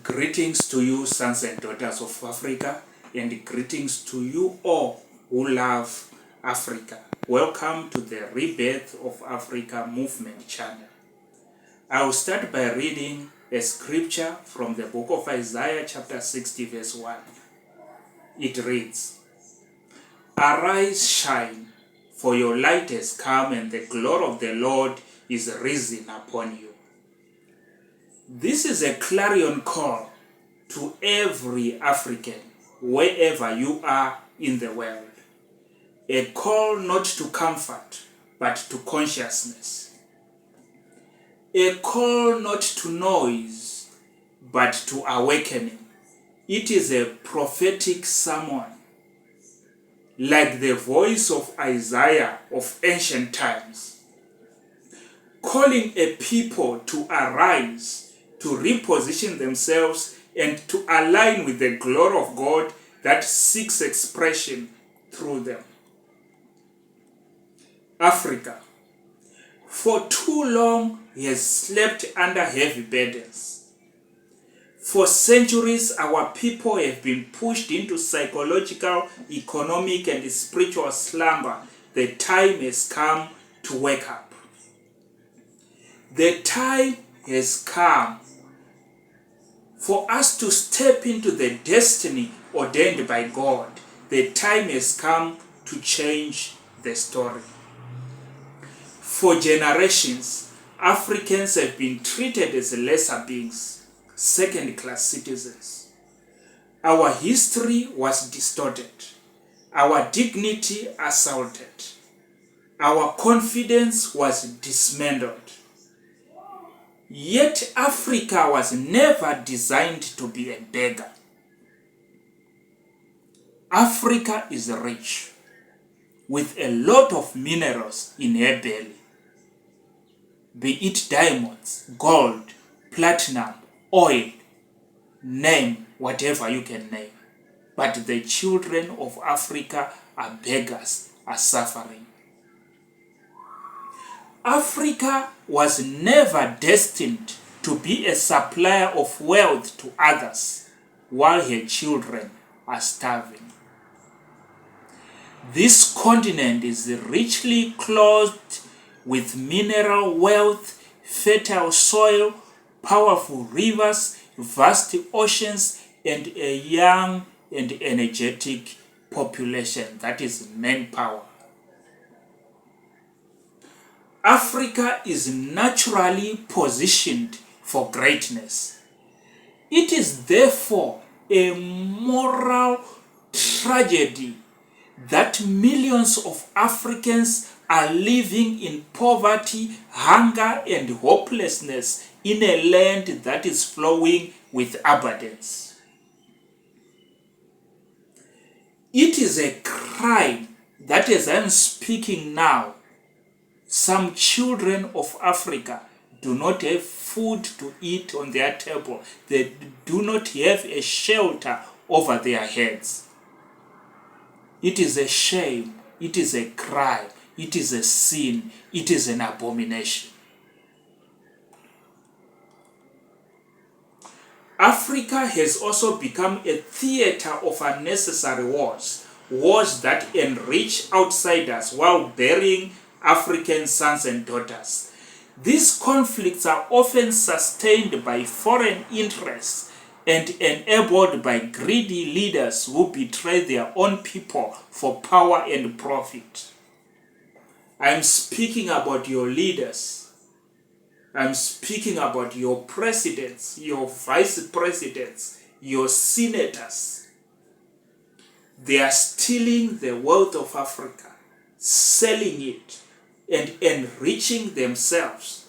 Greetings to you, sons and daughters of Africa, and greetings to you all who love Africa. Welcome to the Rebirth of Africa Movement channel. I will start by reading a scripture from the book of Isaiah chapter 60 verse 1. It reads, "Arise, shine, for your light has come and the glory of the Lord is risen upon you." This is a clarion call to every African, wherever you are in the world. A call not to comfort, but to consciousness. A call not to noise, but to awakening. It is a prophetic sermon, like the voice of Isaiah of ancient times, calling a people to arise, to reposition themselves and to align with the glory of God that seeks expression through them. Africa, for too long, has slept under heavy burdens. For centuries, our people have been pushed into psychological, economic, and spiritual slumber. The time has come to wake up. The time has come for us to step into the destiny ordained by God. The time has come to change the story. For generations, Africans have been treated as lesser beings, second-class citizens. Our history was distorted, our dignity assaulted, our confidence was dismantled. Yet Africa was never designed to be a beggar. Africa is rich, with a lot of minerals in her belly, be it diamonds, gold, platinum, oil, name whatever you can name. But the children of Africa are beggars, are suffering. Africa was never destined to be a supplier of wealth to others while her children are starving. This continent is richly clothed with mineral wealth, fertile soil, powerful rivers, vast oceans, and a young and energetic population, that is manpower. Africa is naturally positioned for greatness. It is therefore a moral tragedy that millions of Africans are living in poverty, hunger, and hopelessness in a land that is flowing with abundance. It is a crime that, as I'm speaking now, some children of Africa do not have food to eat on their table. They do not have a shelter over their heads. It is a shame. It is a crime. It is a sin. It is an abomination. Africa has also become a theater of unnecessary wars, wars that enrich outsiders while burying African sons and daughters. These conflicts are often sustained by foreign interests and enabled by greedy leaders who betray their own people for power and profit. I'm speaking about your leaders. I'm speaking about your presidents, your vice presidents, your senators. They are stealing the wealth of Africa, selling it, and enriching themselves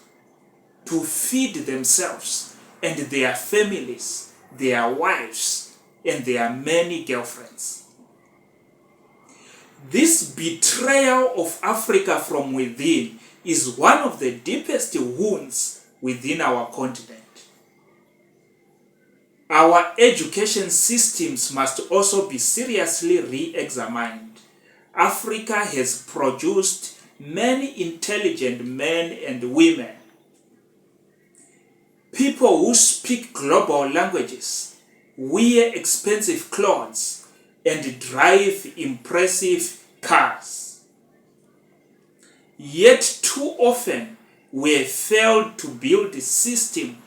to feed themselves and their families, their wives, and their many girlfriends. This betrayal of Africa from within is one of the deepest wounds within our continent. Our education systems must also be seriously re-examined. Africa has produced many intelligent men and women, People who speak global languages, wear expensive clothes, and drive impressive cars. Yet too often we have failed to build systems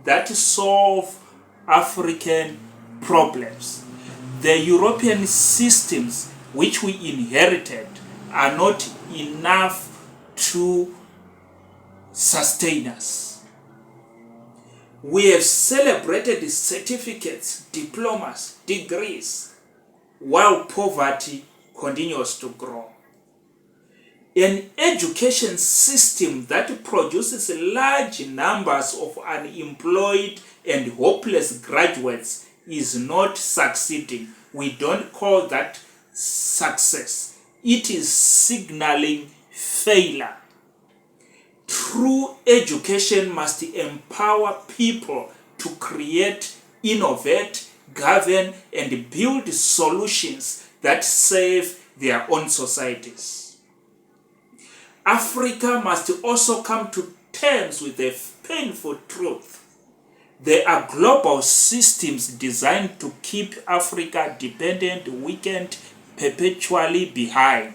that solve African problems. The European systems which we inherited are not enough to sustain us. We have celebrated certificates, diplomas, degrees, while poverty continues to grow. An education system that produces large numbers of unemployed and hopeless graduates is not succeeding. We don't call that success. It is signaling failure. True education must empower people to create, innovate, govern, and build solutions that save their own societies. Africa must also come to terms with a painful truth. There are global systems designed to keep Africa dependent, weakened, perpetually behind.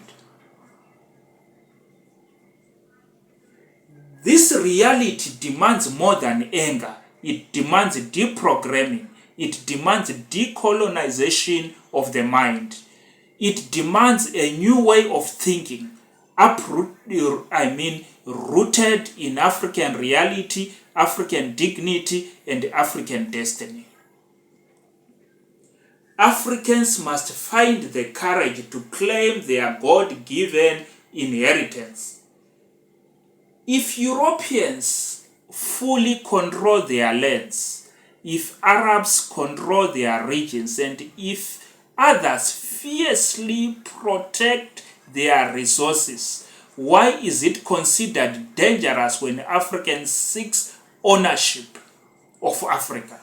This reality demands more than anger. It demands deprogramming. It demands decolonization of the mind. It demands a new way of thinking, rooted in African reality, African dignity, and African destiny. Africans must find the courage to claim their God-given inheritance. If Europeans fully control their lands, if Arabs control their regions, and if others fiercely protect their resources, why is it considered dangerous when Africans seek ownership of Africa?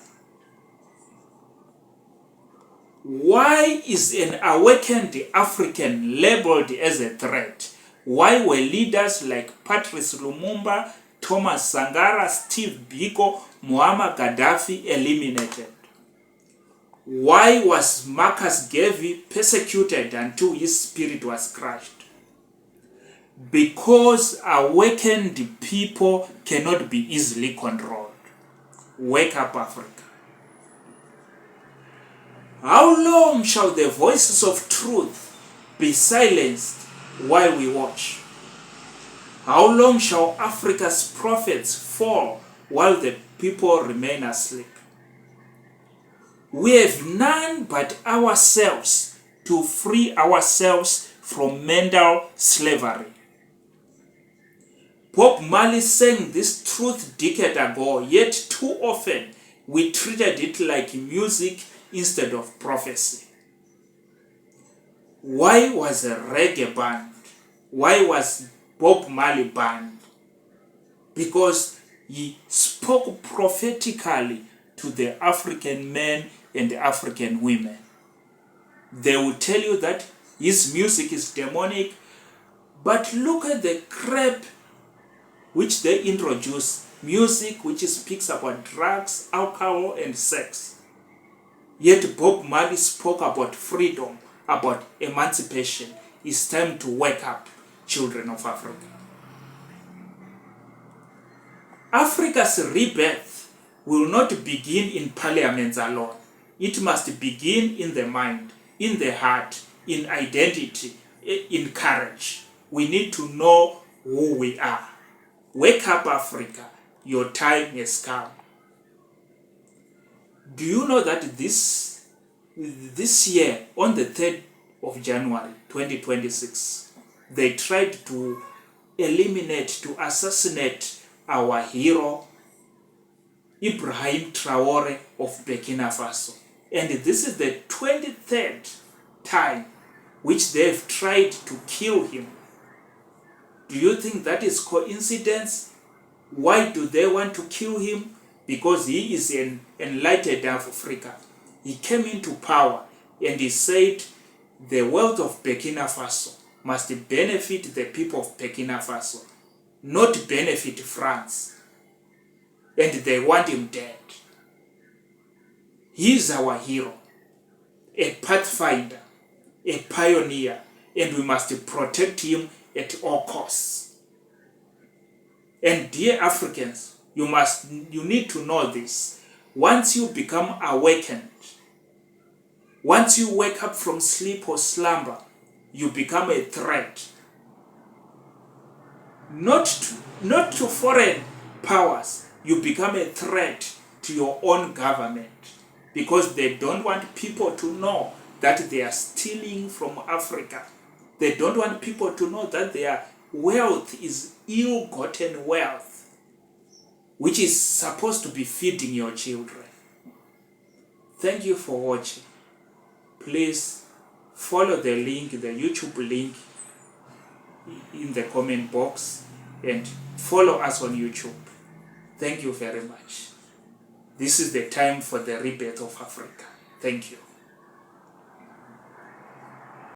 Why is an awakened African labeled as a threat? Why were leaders like Patrice Lumumba, Thomas Sankara, Steve Biko, Muammar Gaddafi eliminated? Why was Marcus Garvey persecuted until his spirit was crushed? Because awakened people cannot be easily controlled. Wake up, Africa. How long shall the voices of truth be silenced while we watch? How long shall Africa's prophets fall while the people remain asleep? We have none but ourselves to free ourselves from mental slavery. Bob Marley sang this truth decade ago, yet too often we treated it like music instead of prophecy. Why was a reggae banned? Why was Bob Marley banned? Because he spoke prophetically to the African men and the African women. They will tell you that his music is demonic, but look at the crap which they introduce, music which speaks about drugs, alcohol, and sex. Yet Bob Marley spoke about freedom, about emancipation. It's time to wake up, children of Africa. Africa's rebirth will not begin in parliaments alone. It must begin in the mind, in the heart, in identity, in courage. We need to know who we are. Wake up, Africa. Your time has come. Do you know that this year, on the 3rd of January 2026, they tried to eliminate, to assassinate our hero, Ibrahim Traore of Burkina Faso. And this is the 23rd time which they've tried to kill him. Do you think that is coincidence? Why do they want to kill him? Because he is an enlightened Africa. He came into power and he said the wealth of Burkina Faso must benefit the people of Burkina Faso, not benefit France. and they want him dead. He's our hero, a pathfinder, a pioneer, and we must protect him at all costs. And dear Africans, you need to know this. Once you become awakened, once you wake up from sleep or slumber, you become a threat. Not to foreign powers, you become a threat to your own government, because they don't want people to know that they are stealing from Africa. They don't want people to know that their wealth is ill-gotten wealth, which is supposed to be feeding your children. Thank you for watching. Please follow the link, the YouTube link in the comment box, and follow us on YouTube. Thank you very much. This is the time for the rebirth of Africa. Thank you.